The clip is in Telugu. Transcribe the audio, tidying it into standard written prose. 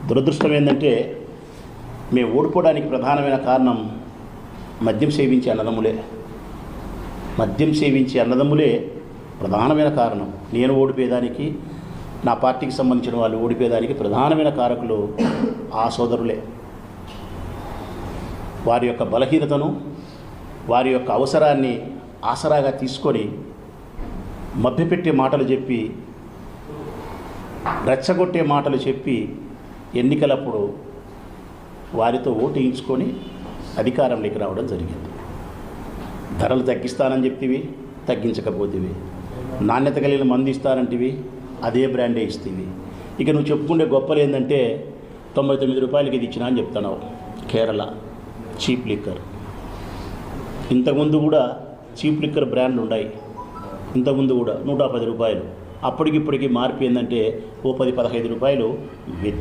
దురదృష్టం ఏంటంటే మేము ఓడిపోవడానికి ప్రధానమైన కారణం మద్యం సేవించే అన్నదమ్ములే ప్రధానమైన కారణం. నేను ఓడిపోయేదానికి, నా పార్టీకి సంబంధించిన వాళ్ళు ఓడిపోయేదానికి ప్రధానమైన కారకులు ఆ సోదరులే. వారి యొక్క బలహీనతను, వారి యొక్క అవసరాన్ని ఆసరాగా తీసుకొని మభ్యపెట్టే మాటలు చెప్పి, రెచ్చగొట్టే మాటలు చెప్పి ఎన్నికలప్పుడు వారితో ఓటు వేయించుకొని అధికారంలోకి రావడం జరిగింది. ధరలు తగ్గిస్తానని చెప్తివి, తగ్గించకపోతేవి. నాణ్యత కలిగిన మందు ఇస్తానంటివి, అదే బ్రాండే ఇస్తేవి. ఇక నువ్వు చెప్పుకుంటే గొప్పలు ఏంటంటే 99 రూపాయలకి ఇది ఇచ్చినా అని చెప్తున్నావు. Kerala cheap liquor. ఇంతకుముందు కూడా చీప్ లిక్కర్ బ్రాండ్లు ఉన్నాయి. ఇంతకుముందు కూడా 110 రూపాయలు. అప్పటికిప్పటికీ మార్పు ఏంటంటే ఓ 10-15 రూపాయలు వ్యత్యాసం.